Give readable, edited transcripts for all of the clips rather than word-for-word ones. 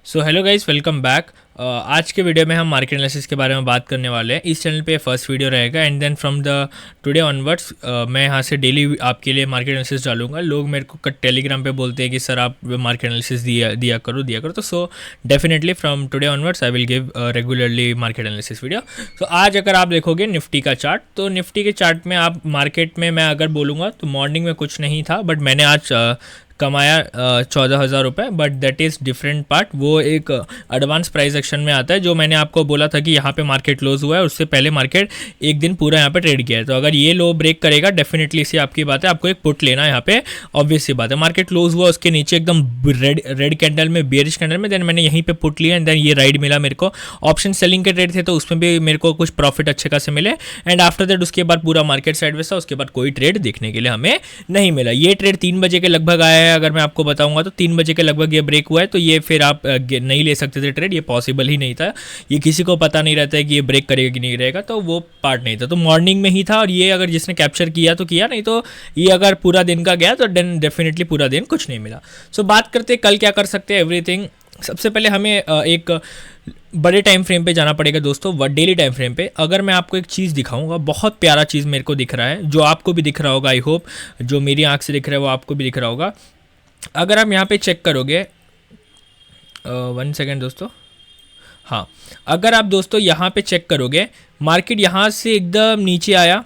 So hello guys, welcome back. आज के video में हम मार्केट एनालिसिस के बारे में बात करने वाले हैं। इस चैनल पे फर्स्ट वीडियो रहेगा and then from the today onwards मैं यहाँ से डेली आपके लिए मार्केट एनालिसिस डालूंगा। लोग मेरे को टेलीग्राम पे बोलते हैं कि सर आप मार्केट एनालिसिस दिया करो, तो so definitely from today onwards I will give regularly market analysis video. तो आज अगर आप देखोगे निफ्टी का चार्ट, तो निफ्टी के चार्ट में आप मार्केट में मैं अगर बोलूँगा तो मॉर्निंग में कुछ नहीं था, बट मैंने आज कमाया 14,000 रुपये। But that is different part. वो एक एडवांस प्राइस एक्शन में आता है। जो मैंने आपको बोला था कि यहाँ पे मार्केट क्लोज हुआ है, उससे पहले मार्केट एक दिन पूरा यहाँ पे ट्रेड किया है। तो अगर ये लो ब्रेक करेगा डेफिनेटली सी आपकी बात है, आपको एक पुट लेना है यहाँ पे, ऑब्वियस सी बात है। मार्केट क्लोज हुआ उसके नीचे एकदम रेड कैंडल में, बेयरिश कैंडल में, देन मैंने यहीं पे पुट लिया एंड देन ये राइड मिला मेरे को। ऑप्शन सेलिंग के ट्रेड थे तो उसमें भी मेरे को कुछ प्रॉफिट अच्छे खासे मिले एंड आफ्टर दैट उसके बाद पूरा मार्केट साइडवेज था। उसके बाद कोई ट्रेड देखने के लिए हमें नहीं मिला। ये ट्रेड 3 बजे के लगभग आया है, अगर मैं आपको बताऊंगा तो 3 बजे के लगभग ये ब्रेक हुआ है। तो ये फिर आप नहीं ले सकते थे ट्रेड, ये पॉसिबल ही नहीं था। ये किसी को पता नहीं रहता है कि ये ब्रेक करेगा कि नहीं रहेगा, तो वो पार्ट नहीं था। तो मॉर्निंग में ही था और ये अगर जिसने कैप्चर किया तो किया, नहीं तो ये अगर पूरा दिन का गया तो देन डेफिनेटली पूरा दिन कुछ नहीं मिला। सो बात करते हैं कल क्या कर सकते हैं एवरीथिंग। सबसे पहले हमें एक बड़े टाइम फ्रेम पे जाना पड़ेगा दोस्तों, डेली टाइम फ्रेम पे। अगर मैं आपको एक चीज़ दिखाऊंगा, बहुत प्यारा चीज़ मेरे को दिख रहा है, जो आपको भी दिख रहा होगा, आई होप जो मेरी आंख से दिख रहा है वो आपको भी दिख रहा होगा। अगर हम यहाँ पे चेक करोगे, 1 सेकेंड दोस्तों, हाँ, अगर आप दोस्तों यहाँ पे चेक करोगे, मार्केट यहाँ से एकदम नीचे आया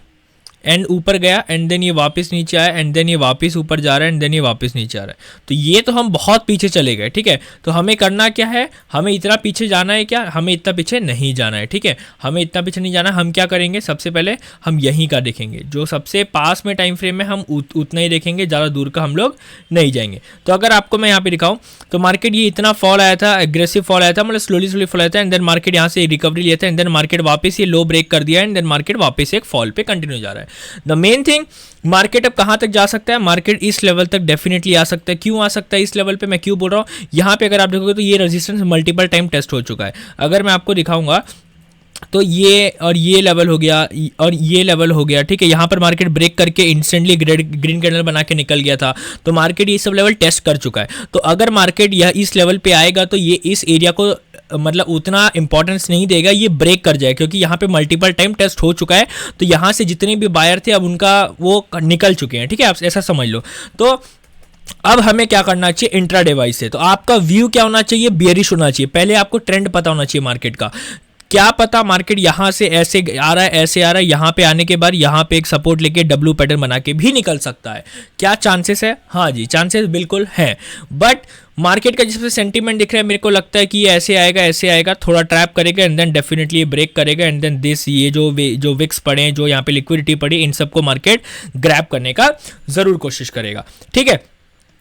एंड ऊपर गया एंड देन ये वापस नीचे आया एंड देन ये वापस ऊपर जा रहा है एंड देन ये वापस नीचे आ रहा है। तो ये तो हम बहुत पीछे चले गए, ठीक है। तो हमें करना क्या है, हमें इतना पीछे जाना है क्या, हमें इतना पीछे नहीं जाना है, ठीक है। हमें इतना पीछे नहीं जाना। हम क्या करेंगे, सबसे पहले हम यहीं का देखेंगे, जो सबसे पास में टाइम फ्रेम में हम उतना ही देखेंगे, ज़्यादा दूर का हम लोग नहीं जाएंगे। तो अगर आपको मैं यहाँ पे दिखाऊँ तो मार्केट ये इतना फॉल आया था, एग्रेसिव फॉल आया था, मतलब स्लोली फॉल आया था एंड देन मार्केट यहाँ से रिकवरी लिया था एंड देन मार्केट वापस ये लो ब्रेक कर दिया एंड देन मार्केट वापस एक फॉल पे कंटिन्यू जा रहा है। द मेन थिंग, मार्केट अब कहां तक जा सकता है, मार्केट इस लेवल तक डेफिनेटली आ सकता है। क्यों आ सकता है इस लेवल पे, मैं क्यों बोल रहा हूं, यहां पे अगर आप देखोगे तो ये रेजिस्टेंस मल्टीपल टाइम टेस्ट हो चुका है। अगर मैं आपको दिखाऊंगा तो ये और ये लेवल हो गया और ये लेवल हो गया, ठीक है। यहाँ पर मार्केट ब्रेक करके इंस्टेंटली ग्रीन कैंडल बना के निकल गया था। तो मार्केट ये सब लेवल टेस्ट कर चुका है। तो अगर मार्केट यह इस लेवल पे आएगा तो ये इस एरिया को मतलब उतना इंपॉर्टेंस नहीं देगा, ये ब्रेक कर जाए, क्योंकि यहाँ पे मल्टीपल टाइम टेस्ट हो चुका है। तो यहाँ से जितने भी बायर थे अब उनका वो निकल चुके हैं, ठीक है, आप ऐसा समझ लो। तो अब हमें क्या करना चाहिए इंट्राडे वाइज से, तो आपका व्यू क्या होना चाहिए, बेयरिश होना चाहिए। पहले आपको ट्रेंड पता होना चाहिए मार्केट का। क्या पता मार्केट यहाँ से ऐसे आ रहा है, ऐसे आ रहा है, यहाँ पे आने के बाद यहाँ पे एक सपोर्ट लेके डब्ल्यू पैटर्न बना के भी निकल सकता है। क्या चांसेस है, हाँ जी चांसेस बिल्कुल है। बट मार्केट का जिससे सेंटीमेंट दिख रहा है, मेरे को लगता है कि ये ऐसे आएगा, थोड़ा ट्रैप करेगा एंड देन डेफिनेटली ये ब्रेक करेगा एंड देन दिस ये जो विक्स पड़े, जो यहाँ पे लिक्विडिटी पड़ी, इन सबको मार्केट ग्रैब करने का जरूर कोशिश करेगा, ठीक है।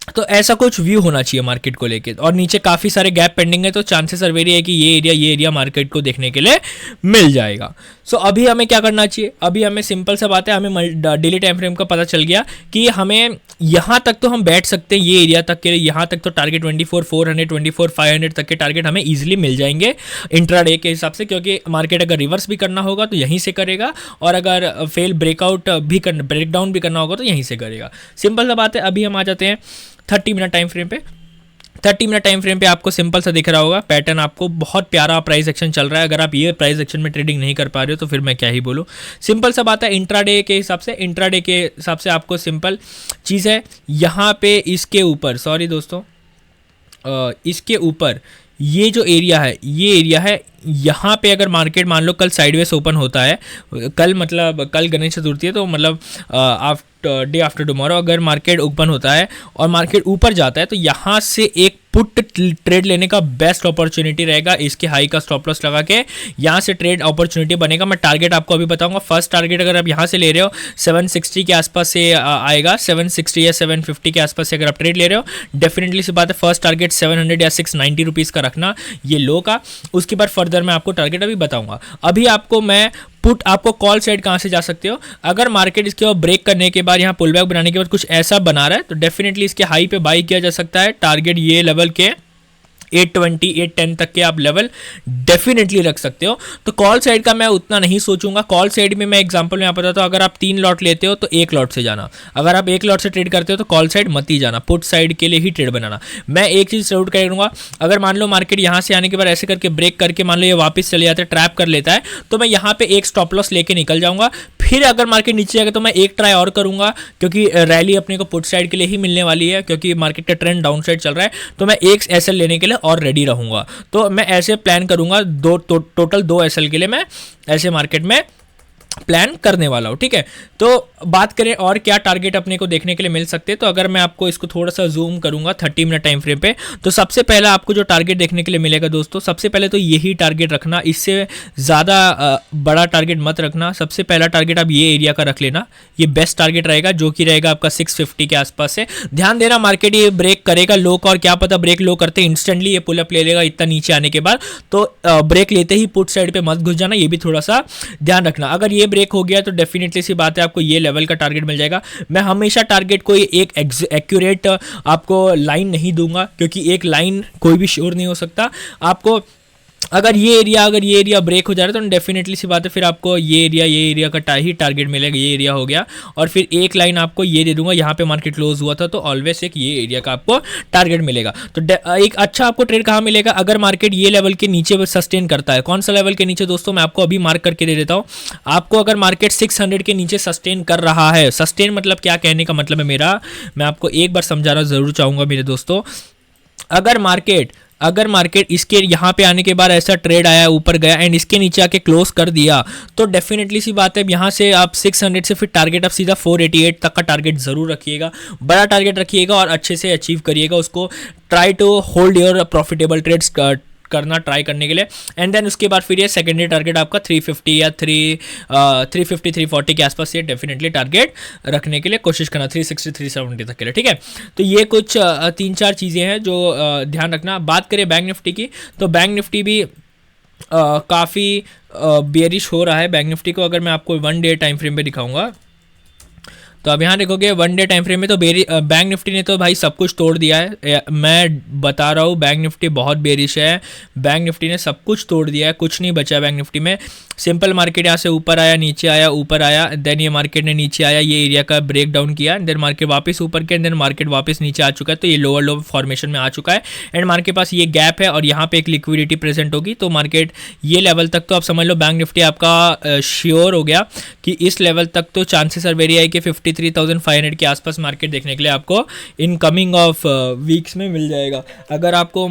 तो ऐसा कुछ व्यू होना चाहिए मार्केट को लेके। और नीचे काफ़ी सारे गैप पेंडिंग है, तो चांसेस आर वेरी है कि ये एरिया मार्केट को देखने के लिए मिल जाएगा। सो अभी हमें क्या करना चाहिए, अभी हमें सिंपल सा बात है, हमें डेली टाइम फ्रेम का पता चल गया कि हमें यहाँ तक तो हम बैठ सकते हैं, ये एरिया तक के, यहाँ तक तो टारगेट 24,400 24,500 तक के टारगेट हमें ईजिली मिल जाएंगे इंट्राडे के हिसाब से। क्योंकि मार्केट अगर रिवर्स भी करना होगा तो यहीं से करेगा, और अगर फेल ब्रेकडाउन भी करना होगा तो यहीं से करेगा। सिंपल सा बात है। अभी हम आ जाते हैं 30 मिनट टाइम फ्रेम पे। 30 मिनट टाइम फ्रेम पे आपको सिंपल सा दिख रहा होगा पैटर्न, आपको बहुत प्यारा प्राइस एक्शन चल रहा है। अगर आप ये प्राइस एक्शन में ट्रेडिंग नहीं कर पा रहे हो तो फिर मैं क्या ही बोलूँ। सिंपल सा बात है, इंट्राडे के हिसाब से आपको सिंपल चीज़ है, यहाँ पे इसके ऊपर, सॉरी दोस्तों, इसके ऊपर ये जो एरिया है, यहाँ पे अगर मार्केट मान लो कल साइडवेज ओपन होता है, कल गणेश चतुर्थी है, तो मतलब डे आफ्टर टुमारो अगर मार्केट ओपन होता है और मार्केट ऊपर जाता है तो यहाँ से एक पुट ट्रेड लेने का बेस्ट अपॉर्चुनिटी रहेगा। इसके हाई का स्टॉप लॉस लगा के यहाँ से ट्रेड अपॉर्चुनिटी बनेगा। मैं टारगेट आपको अभी बताऊंगा। फर्स्ट टारगेट अगर आप यहाँ से ले रहे हो 760 के आसपास से आएगा, 760 या 750 के आसपास से अगर आप ट्रेड ले रहे हो, डेफिनेटली सी बात है फर्स्ट टारगेट 700 या 690 रुपीज़ का रखना, ये लो का। उसके बाद फर्दर मैं आपको टारगेट अभी बताऊंगा। अभी आपको मैं पुट, आपको कॉल साइड कहाँ से जा सकते हो, अगर मार्केट इसके बाद ब्रेक करने के बाद, यहाँ पुल बैक बनाने के बाद कुछ ऐसा बना रहा है तो डेफिनेटली इसके हाई पे बाई किया जा सकता है। टारगेट ये लेवल के 820 810 तक के आप लेवल डेफिनेटली रख सकते हो। तो कॉल साइड का मैं उतना नहीं सोचूंगा। कॉल साइड में मैं एग्जांपल में बताता हूँ, अगर आप 3 लॉट लेते हो तो 1 लॉट से जाना, अगर आप 1 लॉट से ट्रेड करते हो तो कॉल साइड मत ही जाना, पुट साइड के लिए ही ट्रेड बनाना। मैं एक चीज़ जरूर करूँगा, अगर मान लो मार्केट यहाँ से आने के बाद ऐसे करके ब्रेक करके मान लो ये वापस चले जाते हैं, ट्रैप कर लेता है, तो मैं यहाँ पे एक स्टॉप लॉस लेके निकल जाऊंगा। फिर अगर मार्केट नीचे जाएगा तो मैं एक ट्राई और करूंगा, क्योंकि रैली अपने को पुट साइड के लिए ही मिलने वाली है, क्योंकि मार्केट का ट्रेंड डाउन साइड चल रहा है, तो मैं एक एसएल लेने के लिए और रेडी रहूंगा। तो मैं ऐसे प्लान करूंगा, टोटल 2 एसएल के लिए मैं ऐसे मार्केट में प्लान करने वाला हूँ, ठीक है। तो बात करें और क्या टारगेट अपने को देखने के लिए मिल सकते हैं, तो अगर मैं आपको इसको थोड़ा सा जूम करूंगा 30 मिनट टाइम फ्रेम पे, तो सबसे पहला आपको जो टारगेट देखने के लिए मिलेगा दोस्तों, सबसे पहले तो यही टारगेट रखना, इससे ज़्यादा बड़ा टारगेट मत रखना। सबसे पहला टारगेट आप ये एरिया का रख लेना, ये बेस्ट टारगेट रहेगा, जो कि रहेगा आपका 650 के आसपास से। ध्यान देना, मार्केट ये ब्रेक करेगा लो का, और क्या पता ब्रेक लो करते इंस्टेंटली ये पुलअप ले लेगा इतना नीचे आने के बाद, तो ब्रेक लेते ही पुट साइड पे मत घुस जाना, ये भी थोड़ा सा ध्यान रखना। अगर ये ब्रेक हो गया तो डेफिनेटली सी बात है आपको ये लेवल का टारगेट मिल जाएगा। मैं हमेशा टारगेट को एक एक्यूरेट आपको लाइन नहीं दूंगा, क्योंकि एक लाइन कोई भी श्योर नहीं हो सकता आपको। अगर ये एरिया ब्रेक हो जा रहा है तो डेफिनेटली सी बात है फिर आपको ये एरिया का ही टारगेट मिलेगा। ये एरिया हो गया, और फिर एक लाइन आपको ये दे दूंगा, यहाँ पे मार्केट क्लोज हुआ था तो ऑलवेज एक ये एरिया का आपको टारगेट मिलेगा। तो एक अच्छा आपको ट्रेड कहाँ मिलेगा, अगर मार्केट ये लेवल के नीचे सस्टेन करता है। कौन सा लेवल के नीचे दोस्तों, मैं आपको अभी मार्क करके दे देता हूँ आपको। अगर मार्केट 600 के नीचे सस्टेन कर रहा है, सस्टेन मतलब क्या, कहने का मतलब है मेरा, मैं आपको एक बार समझाना जरूर चाहूँगा मेरे दोस्तों। अगर मार्केट इसके यहाँ पे आने के बाद ऐसा ट्रेड आया, ऊपर गया एंड इसके नीचे आके क्लोज कर दिया, तो डेफिनेटली सी बात है यहाँ से आप 600 से फिर टारगेट आप सीधा 488 तक का टारगेट जरूर रखिएगा, बड़ा टारगेट रखिएगा और अच्छे से अचीव करिएगा उसको। Try to hold your profitable trades करना ट्राई करने के लिए। एंड देन उसके बाद फिर ये सेकेंडरी टारगेट आपका 350 या 350 340 के आसपास ये डेफिनेटली टारगेट रखने के लिए कोशिश करना, 360 370 तक के लिए, ठीक है। तो ये कुछ 3-4 चीज़ें हैं जो ध्यान रखना। बात करें बैंक निफ्टी की, तो बैंक निफ्टी भी काफ़ी बेयरिश हो रहा है। बैंक निफ्टी को अगर मैं आपको 1 डे टाइम फ्रेम पे दिखाऊंगा, तो अब यहाँ देखोगे 1 डे टाइम फ्रेम में तो बैंक निफ्टी ने तो भाई सब कुछ तोड़ दिया है। मैं बता रहा हूँ बैंक निफ्टी बहुत बेरिश है, बैंक निफ्टी ने सब कुछ तोड़ दिया है, कुछ नहीं बचा है बैंक निफ्टी में। सिंपल मार्केट यहाँ से ऊपर आया, नीचे आया, ऊपर आया, देन ये मार्केट ने नीचे आया, ये एरिया का ब्रेक डाउन किया, देन मार्केट वापस ऊपर के, देन मार्केट वापस नीचे आ चुका है, तो ये लोअर लो फॉर्मेशन में आ चुका है एंड मार्केट के पास ये गैप है और यहाँ पे एक लिक्विडिटी प्रेजेंट होगी। तो मार्केट ये लेवल तक तो आप समझ लो बैंक निफ्टी आपका श्योर हो गया कि इस लेवल तक तो चांसेस आर वेरी हाई कि 53,500 के आसपास मार्केट देखने के लिए आपको इन कमिंग ऑफ वीक्स में मिल जाएगा। अगर आपको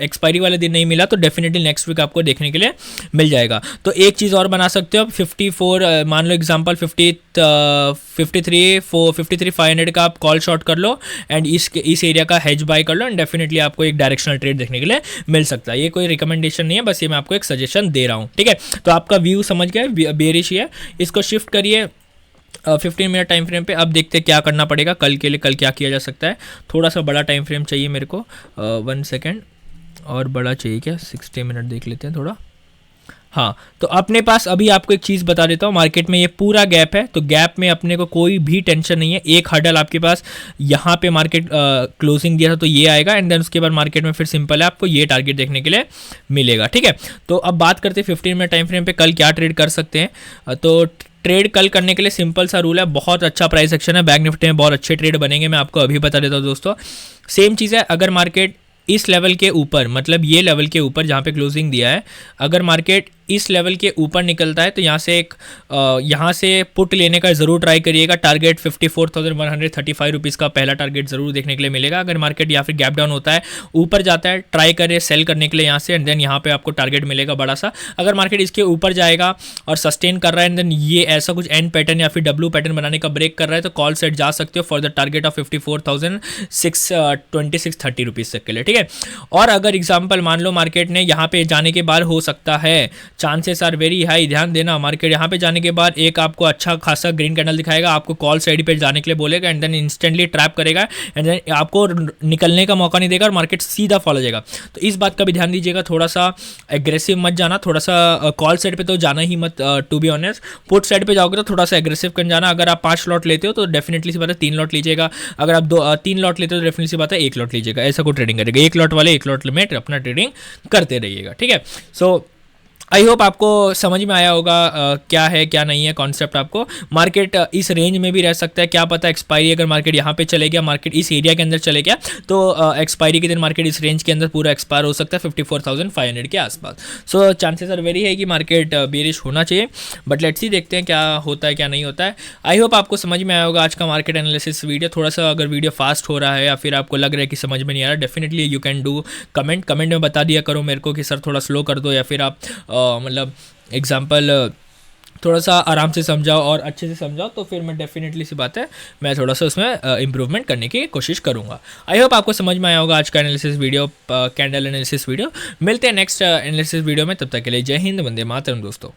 एक्सपायरी वाले दिन नहीं मिला तो डेफिनेटली नेक्स्ट वीक आपको देखने के लिए मिल जाएगा। तो एक चीज़ और बना सकते हो आप, 54 मान लो एग्जांपल 53,500 का आप कॉल शॉर्ट कर लो एंड इस एरिया का हेज बाय कर लो एंड डेफिनेटली आपको एक डायरेक्शनल ट्रेड देखने के लिए मिल सकता है। ये कोई रिकमेंडेशन नहीं है, बस ये मैं आपको एक सजेशन दे रहा हूँ, ठीक है। तो आपका व्यू समझ गया, बेरिश है, इसको शिफ्ट करिए 15 मिनट टाइम फ्रेम पे। अब देखते हैं क्या करना पड़ेगा कल के लिए, कल क्या किया जा सकता है। थोड़ा सा बड़ा टाइम फ्रेम चाहिए मेरे को, 1 सेकेंड और बड़ा चाहिए क्या, 60 मिनट देख लेते हैं थोड़ा। हाँ, तो अपने पास अभी आपको एक चीज़ बता देता हूँ, मार्केट में ये पूरा गैप है, तो गैप में अपने को कोई भी टेंशन नहीं है। एक हर्डल आपके पास यहाँ पे मार्केट क्लोजिंग दिया था तो ये आएगा एंड देन उसके बाद मार्केट में फिर सिंपल है आपको ये टारगेट देखने के लिए मिलेगा, ठीक है। तो अब बात करते हैं 15 मिनट टाइम फ्रेम पे कल क्या ट्रेड कर सकते हैं। तो ट्रेड कल करने के लिए सिंपल सा रूल है, बहुत अच्छा प्राइस एक्शन है, बैंक निफ्टी में बहुत अच्छे ट्रेड बनेंगे, मैं आपको अभी बता देता हूँ दोस्तों। सेम चीज़ है, अगर मार्केट इस लेवल के ऊपर, मतलब ये लेवल के ऊपर जहाँ पे क्लोजिंग दिया है, अगर मार्केट इस लेवल के ऊपर निकलता है तो यहाँ से पुट लेने का ज़रूर ट्राई करिएगा। टारगेट 54,135 रुपीज़ का पहला टारगेट ज़रूर देखने के लिए मिलेगा। अगर मार्केट या फिर गैप डाउन होता है, ऊपर जाता है, ट्राई करें सेल करने के लिए यहाँ से एंड देन यहाँ पे आपको टारगेट मिलेगा बड़ा सा। अगर मार्केट इसके ऊपर जाएगा और सस्टेन कर रहा है एंड देन ये ऐसा कुछ एंड पैटर्न या फिर डब्ल्यू पैटर्न बनाने का ब्रेक कर रहा है तो कॉल सेट जा सकते हो for the target of 54,626-30 rupees तक के लिए, ठीक है। और अगर एग्जाम्पल मान लो मार्केट ने यहाँ पे जाने के बाद हो सकता है चांसेस आर वेरी हाई। ध्यान देना, मार्केट यहाँ पे जाने के बाद एक आपको अच्छा खासा ग्रीन कैंडल दिखाएगा, आपको कॉल साइड पे जाने के लिए बोलेगा एंड देन इंस्टेंटली ट्रैप करेगा एंड देन आपको निकलने का मौका नहीं देगा और मार्केट सीधा फॉल हो जाएगा। तो इस बात का भी ध्यान दीजिएगा, थोड़ा सा एग्रेसिव मत जाना, थोड़ा सा कॉल साइड पे तो जाना ही मत, to be honest. Put side पे जाओगे तो थोड़ा सा एग्रेसिव कर जाना। अगर आप 5 लॉट लेते हो तो डेफिनेटली सी बात है 3 लॉट लीजिएगा, अगर आप 3 लॉट लेते हो तो डेफिनेटली सी बात है 1 लॉट लीजिएगा। ऐसा कोई ट्रेडिंग करेगा, 1 लॉट वाले 1 लॉट में अपना ट्रेडिंग करते रहिएगा, ठीक है। सो आई होप आपको समझ में आया होगा क्या है क्या नहीं है कॉन्सेप्ट। आपको मार्केट इस रेंज में भी रह सकता है, क्या पता एक्सपायरी अगर मार्केट यहाँ पे चले गया, मार्केट इस एरिया के अंदर चले गया तो एक्सपायरी के दिन मार्केट इस रेंज के अंदर पूरा एक्सपायर हो सकता है 54,500 के आसपास। सो चांसेस आर वेरी है कि मार्केट बेरिश होना चाहिए, बट लेट्स सी, देखते हैं क्या होता है क्या नहीं होता है। आई होप आपको समझ में आया होगा आज का मार्केट एनालिसिस वीडियो। थोड़ा सा अगर वीडियो फास्ट हो रहा है या फिर आपको लग रहा है कि समझ में नहीं आ रहा, definitely you can do comment में बता दिया करो मेरे को कि सर थोड़ा स्लो कर दो, या फिर आप मतलब एग्जाम्पल थोड़ा सा आराम से समझाओ और अच्छे से समझाओ, तो फिर मैं डेफिनेटली सी बात है मैं थोड़ा सा उसमें इम्प्रूवमेंट करने की कोशिश करूँगा। आई होप आपको समझ में आया होगा आज का analysis video, candle analysis video. मिलते हैं नेक्स्ट एनालिसिस वीडियो में, तब तक के लिए जय हिंद, वंदे मातरम दोस्तों।